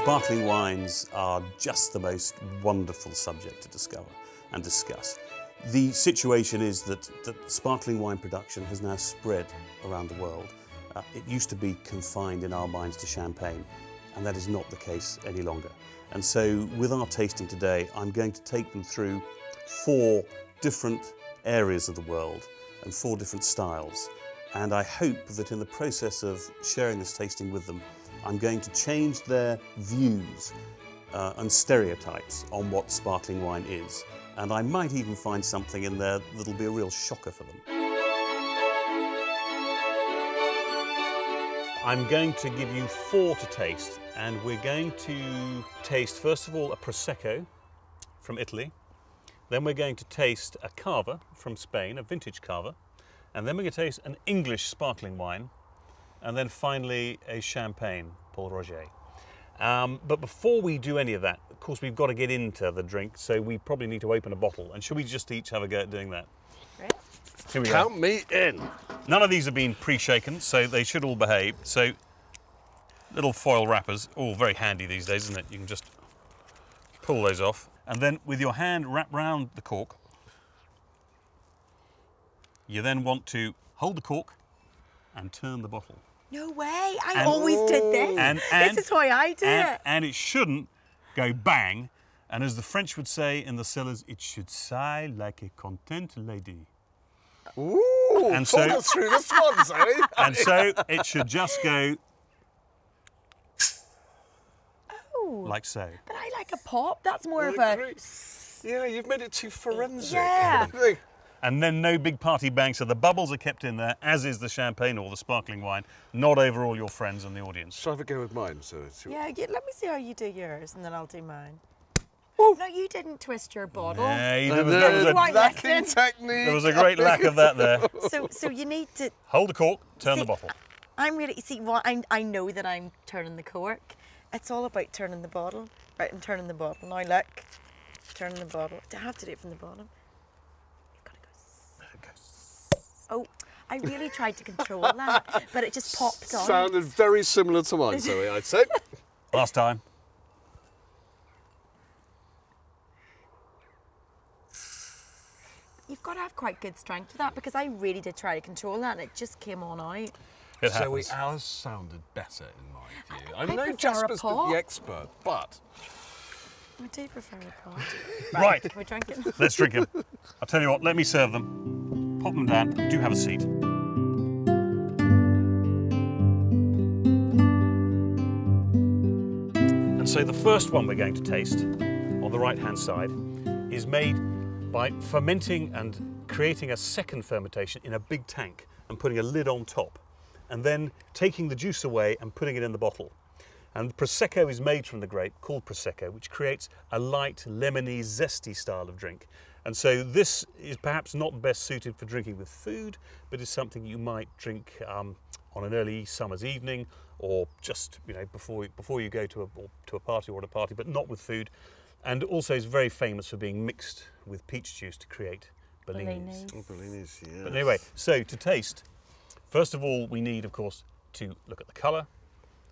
Sparkling wines are just the most wonderful subject to discover and discuss. The situation is that sparkling wine production has now spread around the world. It used to be confined in our minds to champagne, and that is not the case any longer. And so with our tasting today, I'm going to take them through 4 different areas of the world and 4 different styles. And I hope that in the process of sharing this tasting with them, I'm going to change their views and stereotypes on what sparkling wine is. And I might even find something in there that'll be a real shocker for them. I'm going to give you 4 to taste, and we're going to taste, first of all, a Prosecco from Italy. Then we're going to taste a Cava from Spain, a vintage Cava. And then we're going to taste an English sparkling wine. And then finally, a champagne, Paul Roger. But before we do any of that, of course, we've got to get into the drink, so we probably need to open a bottle. And should we just each have a go at doing that? Right. Here we go. Count me in. None of these have been pre-shaken, so they should all behave. So, little foil wrappers, all very handy these days, isn't it? You can just pull those off. And then with your hand wrap round the cork, you then want to hold the cork and turn the bottle. No way, I always did this. This is how I do it. And it shouldn't go bang. And as the French would say in the cellars, it should sigh like a content lady. Ooh, and talk us through this one, Zoe. And so it should just go like so. But I like a pop. That's more of a... Yeah, you've made it too forensic. Yeah. And then no big party bang, so the bubbles are kept in there, as is the champagne or the sparkling wine, not over all your friends and the audience. Shall I have a go with mine? Yeah, let me see how you do yours, and then I'll do mine. Oh, no, you didn't twist your bottle. Yeah, there was a great lack of that there. So you need to... Hold the cork, turn the bottle. I know that I'm turning the cork. It's all about turning the bottle. Right, I'm turning the bottle. Now look, turning the bottle. Do I have to do it from the bottom? You've got to go. Oh, I really tried to control that, but it just popped on. Sounded very similar to mine, Zoe, I'd say. Last time. You've got to have quite good strength for that, because I really did try to control that and it just came on out. Zoe, ours sounded better in my view. I know Jaspar's the expert, but... I do prefer a pot. Right. We're drinking. Let's drink them. I'll tell you what, let me serve them. Pop them down. Do have a seat. And so the first one we're going to taste, on the right-hand side, is made by fermenting and creating a second fermentation in a big tank and putting a lid on top, and then taking the juice away and putting it in the bottle. And Prosecco is made from the grape, called Prosecco, which creates a light, lemony, zesty style of drink. And so this is perhaps not best suited for drinking with food, but is something you might drink on an early summer's evening, or just before you go to a party or at a party, but not with food. And also is very famous for being mixed with peach juice to create Bellinis. Oh, Bellinis, yes. But anyway, so to taste, first of all, we need, of course, to look at the colour.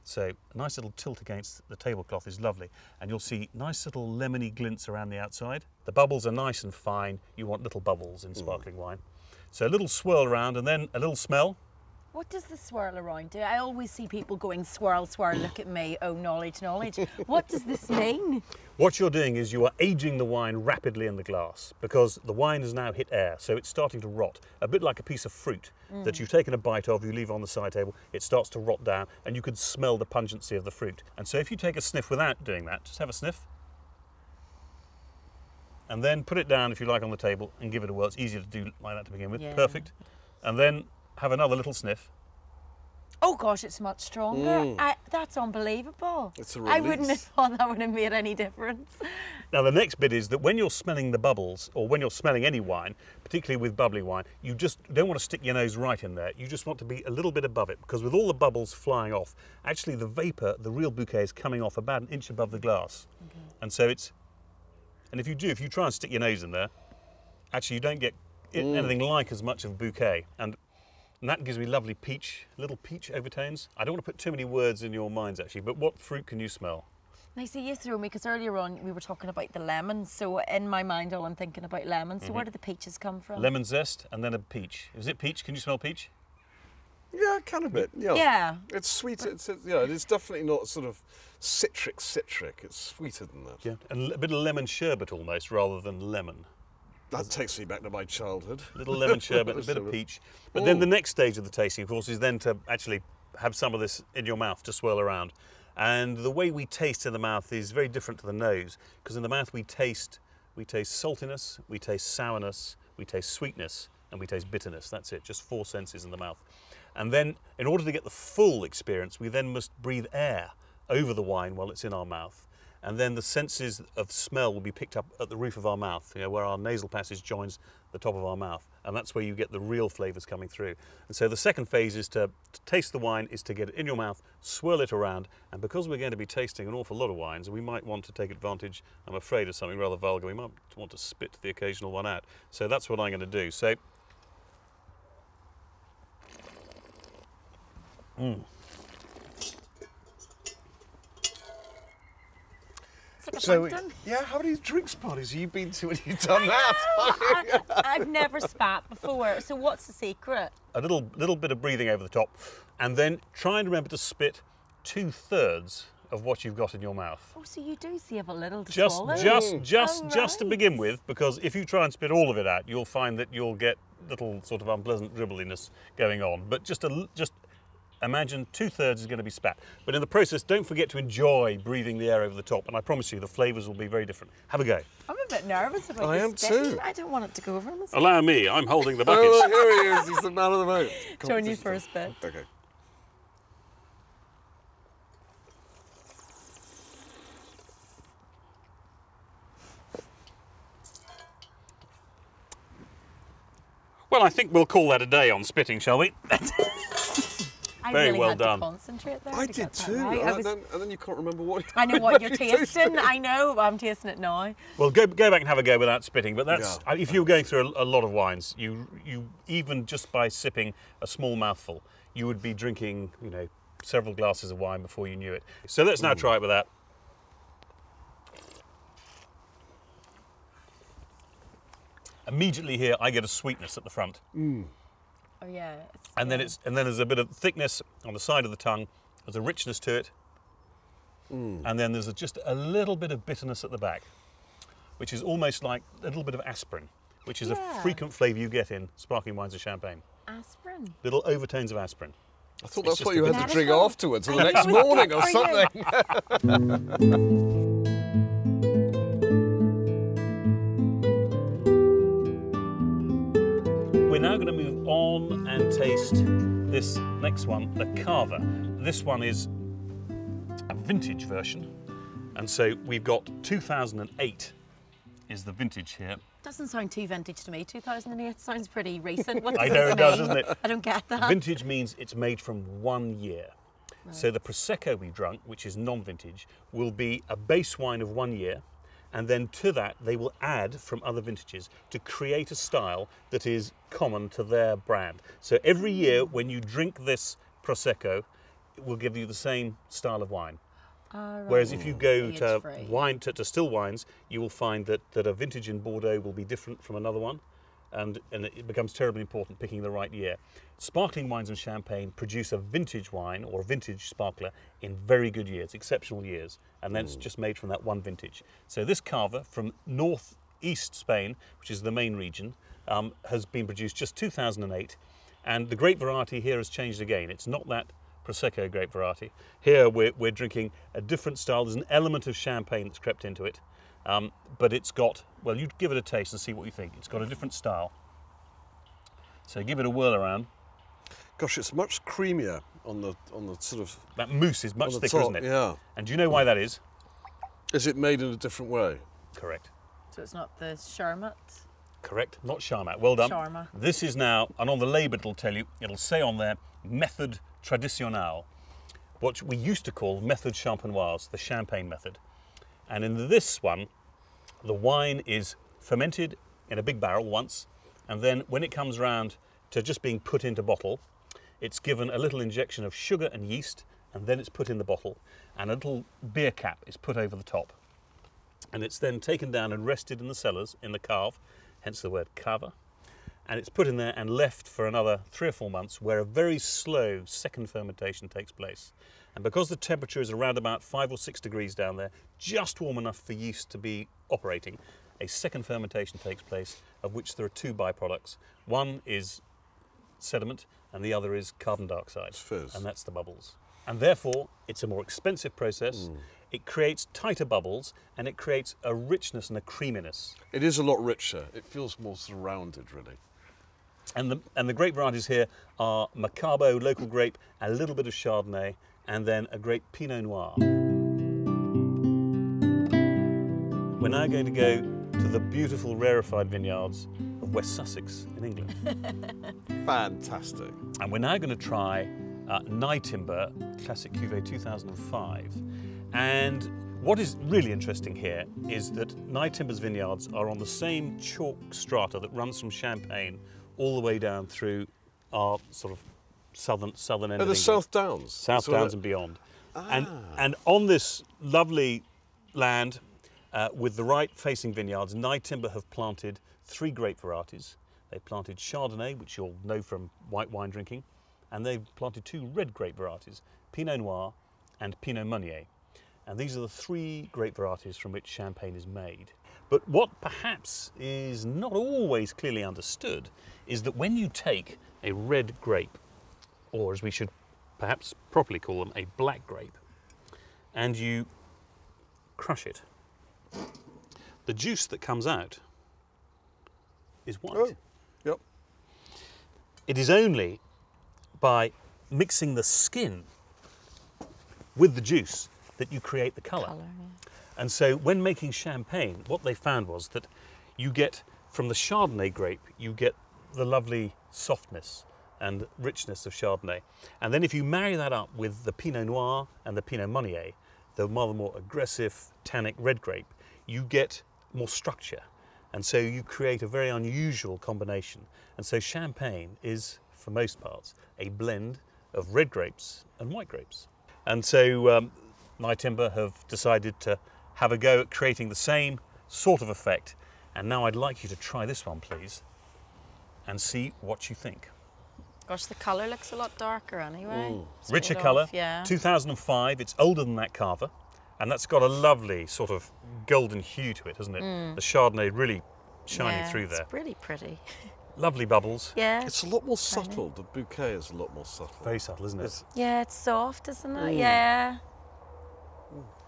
So a nice little tilt against the tablecloth is lovely. And you'll see nice little lemony glints around the outside. The bubbles are nice and fine. You want little bubbles in sparkling wine. So a little swirl around and then a little smell. What does the swirl around do? I always see people going swirl, swirl, look at me, oh knowledge, knowledge. What does this mean? What you're doing is you are aging the wine rapidly in the glass, because the wine has now hit air, so it's starting to rot, a bit like a piece of fruit that you've taken a bite of, you leave on the side table, it starts to rot down, and you can smell the pungency of the fruit. And so if you take a sniff without doing that, just have a sniff, and then put it down, if you like, on the table and give it a whirl. It's easier to do like that to begin with. Yeah. Perfect. And then have another little sniff. Oh gosh, it's much stronger. That's unbelievable. It's a release. I wouldn't have thought that would have made any difference. Now the next bit is that when you're smelling the bubbles, or when you're smelling any wine, particularly with bubbly wine, you just don't want to stick your nose right in there. You just want to be a little bit above it, because with all the bubbles flying off, actually the vapour, the real bouquet, is coming off about an inch above the glass. Okay. And so and if you try and stick your nose in there, actually you don't get anything like as much of a bouquet. And that gives me lovely little peach overtones. I don't want to put too many words in your minds actually, but what fruit can you smell? Now, see, you throw me, because earlier on we were talking about the lemons, so in my mind all I'm thinking about lemons. So where do the peaches come from? Lemon zest and then a peach. Is it peach? Can you smell peach? Yeah, kind of bit. Yeah. Yeah. It's sweet. It's definitely not sort of citric. It's sweeter than that. Yeah. And a bit of lemon sherbet almost, rather than lemon. That takes me back to my childhood. Little lemon sherbet, a bit of peach. But then the next stage of the tasting, of course, is then to actually have some of this in your mouth to swirl around. And the way we taste in the mouth is very different to the nose, because in the mouth we taste saltiness, we taste sourness, we taste sweetness, and we taste bitterness. That's it, just 4 senses in the mouth. And then, in order to get the full experience, we then must breathe air over the wine while it's in our mouth. And then the senses of smell will be picked up at the roof of our mouth, where our nasal passage joins the top of our mouth. And that's where you get the real flavours coming through. And so the second phase is to taste the wine, is to get it in your mouth, swirl it around. And because we're going to be tasting an awful lot of wines, we might want to take advantage, I'm afraid, of something rather vulgar. We might want to spit the occasional one out. So that's what I'm going to do. So, So, yeah, how many drinks parties have you been to when you've done that? I've never spat before, so what's the secret? a little bit of breathing over the top, and then try and remember to spit 2/3 of what you've got in your mouth. Oh, so you do save a little to Just swallow? to Right. begin with, because if you try and spit all of it out, you'll find that you'll get little sort of unpleasant dribbliness going on. But just imagine 2/3 is going to be spat. But in the process, don't forget to enjoy breathing the air over the top, and I promise you the flavours will be very different. Have a go. I'm a bit nervous about I this am spitting. too. I don't want it to go over myself. Allow me, I'm holding the bucket. Oh, here he is. He's the man of the moment. Join you for a spit. Okay. Well, I think we'll call that a day on spitting, shall we? I Very really well had done. to concentrate there. I to did get that too. right. And then you can't remember what. I know what you're tasting. I know. I'm tasting it now. Well, go back and have a go without spitting. But that's if you were going through a lot of wines, you even just by sipping a small mouthful, you would be drinking, several glasses of wine before you knew it. So let's now try it with that. Immediately here, I get a sweetness at the front, Oh yeah. and then there's a bit of thickness on the side of the tongue. There's a richness to it, and then there's just a little bit of bitterness at the back, which is almost like a little bit of aspirin, which is a frequent flavour you get in sparkling wines and champagne. aspirin. Little overtones of aspirin. I thought that's what you just had a to drink Medical. afterwards or the next morning or something. We're now going to move on and taste this next one, the Carver. This one is a vintage version, and so we've got 2008 is the vintage here. Doesn't sound too vintage to me. 2008 sounds pretty recent. What I does know this it does, mean? doesn't it? I don't get that. Vintage means it's made from 1 year. So the Prosecco we've drunk, which is non-vintage, will be a base wine of 1 year, and then to that they will add from other vintages to create a style that is common to their brand. So every year when you drink this Prosecco, it will give you the same style of wine. Right. Whereas if you go to Age-free. wine to still wines, you will find that a vintage in Bordeaux will be different from another one, and it becomes terribly important picking the right year. Sparkling wines and champagne produce a vintage wine or a vintage sparkler in very good years, exceptional years, and then it's just made from that one vintage. So this Carver from northeast Spain, which is the main region, has been produced just 2008, and the grape variety here has changed again. It's not that Prosecco grape variety. Here we're drinking a different style. There's an element of champagne that's crept into it, but it's got, well, you give it a taste and see what you think. It's got a different style. So give it a whirl around. Gosh, it's much creamier on the sort of. That mousse is much on the thicker, top, isn't it? yeah. And do you know why that is? Is it made in a different way? Correct. So it's not the Charmat. Correct. Not Charmat. Well done. Charma. This is now, and on the label it'll tell you, it'll say on there, method traditionnelle, what we used to call method champenoise, the champagne method. And in this one, the wine is fermented in a big barrel once, and then when it comes round to just being put into bottle, it's given a little injection of sugar and yeast, and then it's put in the bottle, and a little beer cap is put over the top. And it's then taken down and rested in the cellars, in the cave, hence the word cava. And it's put in there and left for another 3 or 4 months, where a very slow second fermentation takes place. And because the temperature is around about 5 or 6 degrees down there, just warm enough for yeast to be operating, a second fermentation takes place, of which there are 2 byproducts. One is sediment, and the other is carbon dioxide. Fizz. And that's the bubbles. And therefore, it's a more expensive process. It creates tighter bubbles, and it creates a richness and a creaminess. It is a lot richer. It feels more surrounded, really. And the grape varieties here are Macabo, local grape, a little bit of Chardonnay, and then a grape Pinot Noir. We're now going to go to the beautiful rarefied vineyards of West Sussex in England. Fantastic. And we're now going to try Nye Timber Classic Cuvée 2005. And what is really interesting here is that Nye Timber's vineyards are on the same chalk strata that runs from Champagne all the way down through our sort of southern end of the England. South Downs. South Downs and beyond. And on this lovely land, with the right facing vineyards, Nye Timber have planted 3 grape varieties. They planted Chardonnay, which you'll know from white wine drinking, and they've planted 2 red grape varieties, Pinot Noir and Pinot Meunier. And these are the 3 grape varieties from which champagne is made. But what perhaps is not always clearly understood is that when you take a red grape, or as we should perhaps properly call them, a black grape, and you crush it, the juice that comes out is white. Oh, yep. It is only by mixing the skin with the juice that you create the colour. And so when making champagne, what they found was that you get, from the Chardonnay grape, you get the lovely softness and richness of Chardonnay. And then if you marry that up with the Pinot Noir and the Pinot Meunier, the rather more aggressive, tannic red grape, you get more structure. And so you create a very unusual combination. And so champagne is, for most parts, a blend of red grapes and white grapes. And so Nye Timber have decided to have a go at creating the same sort of effect. And now I'd like you to try this one, please, and see what you think. Gosh, the colour looks a lot darker anyway. Richer colour, yeah. 2005, it's older than that cava, and that's got a lovely sort of golden hue to it, hasn't it? The Chardonnay really shining through there. It's really pretty. Lovely bubbles. Yeah. It's a lot more subtle. The bouquet is a lot more subtle. Very subtle, isn't it? Yeah, it's soft, isn't it? Yeah.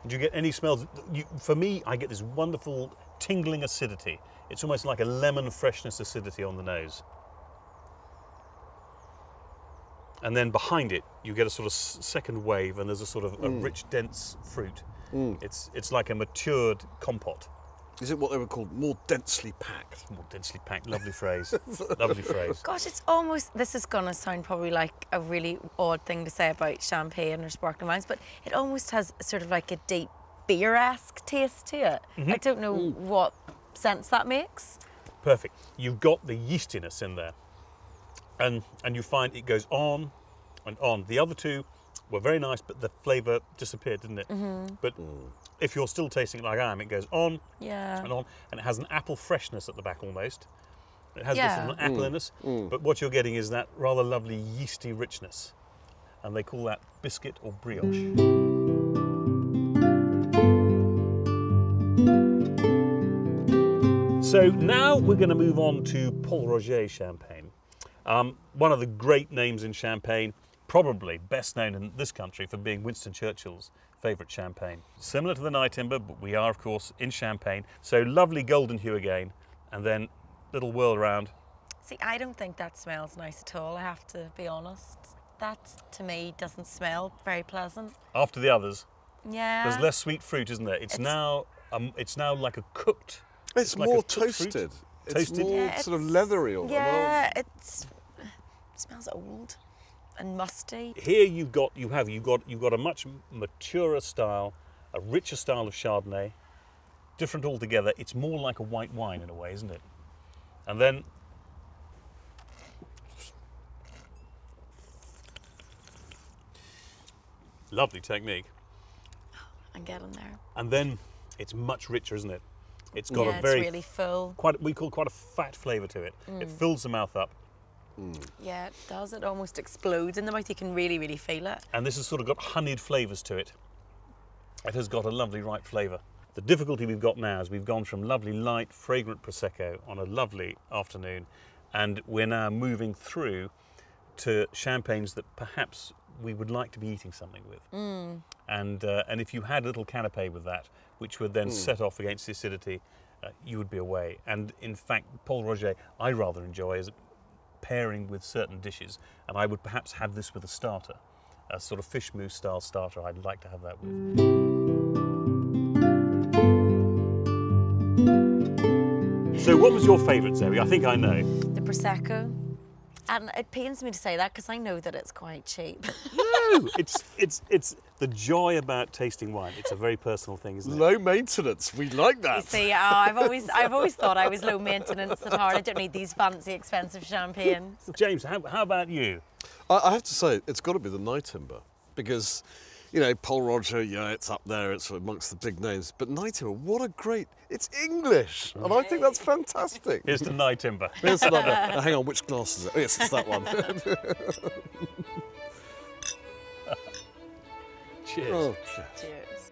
Do you get any smells? For me, I get this wonderful tingling acidity. It's almost like a lemon freshness acidity on the nose. And then behind it, you get a sort of second wave, and there's a sort of a rich, dense fruit. It's like a matured compote. Is it what they would call more densely packed? More densely packed, lovely phrase. Lovely phrase. Gosh, it's almost, this is going to sound probably like a really odd thing to say about champagne or sparkling wines, but it almost has sort of like a deep beer-esque taste to it. I don't know what sense that makes. Perfect. You've got the yeastiness in there. And you find it goes on and on. The other 2 were very nice, but the flavour disappeared, didn't it? But if you're still tasting it like I am, it goes on and on, and it has an apple freshness at the back almost. It has this little appliness, but what you're getting is that rather lovely yeasty richness, and they call that biscuit or brioche. So now we're going to move on to Paul Roger champagne. One of the great names in champagne, probably best known in this country for being Winston Churchill's favourite champagne. Similar to the Nye Timber, but we are, of course, in Champagne. So lovely golden hue again, and then little whirl around. See, I don't think that smells nice at all, I have to be honest. That, to me, doesn't smell very pleasant. After the others, Yeah. there's less sweet fruit, isn't there? It's now like a cooked. It's like more a cooked fruit. toasted. It's Toasted? more Yeah, sort of it's- leathery or Yeah, it smells old and musty. Here you've got a much maturer style, a richer style of Chardonnay, different altogether. It's more like a white wine in a way, isn't it? And then Lovely technique. And get in there. And then it's much richer, isn't it? It's got Yeah, a very it's really full. we call quite a fat flavour to it. It fills the mouth up. Yeah, it does. It almost explodes in the mouth. You can really, really feel it. And this has sort of got honeyed flavours to it. It has got a lovely ripe flavour. The difficulty we've got now is we've gone from lovely light, fragrant Prosecco on a lovely afternoon, and we're now moving through to champagnes that perhaps we would like to be eating something with. And if you had a little canapé with that, which would then set off against the acidity, you would be away. And in fact, Paul Roger, I rather enjoy as pairing with certain dishes, and I would perhaps have this with a starter, a sort of fish mousse style starter. I'd like to have that with. So what was your favourite, Zoe? I think I know. The Prosecco. And it pains me to say that because I know that it's quite cheap. No, it's the joy about tasting wine. It's a very personal thing, isn't it? Low maintenance. We like that. You see, I've always thought I was low maintenance at heart. I don't need these fancy, expensive champagnes. James, how about you? I have to say, it's got to be the Night Timber because, you know, Paul Roger, yeah, it's up there, it's amongst the big names. But Night Timber, what a great, it's English, and I think that's fantastic. Here's to Night Timber. Here's another. Hang on, which glass is it? Oh, yes, it's that one. Cheers. Oh, Cheers.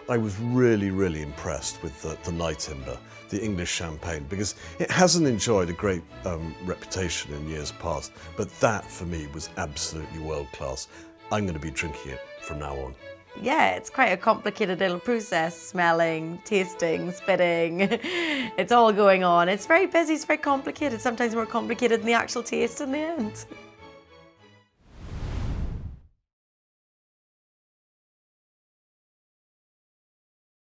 I was really, really impressed with the Night Timber, the English champagne, because it hasn't enjoyed a great reputation in years past, but that for me was absolutely world class. I'm going to be drinking it from now on. Yeah, it's quite a complicated little process, smelling, tasting, spitting. It's all going on. It's very busy, it's very complicated, sometimes more complicated than the actual taste in the end.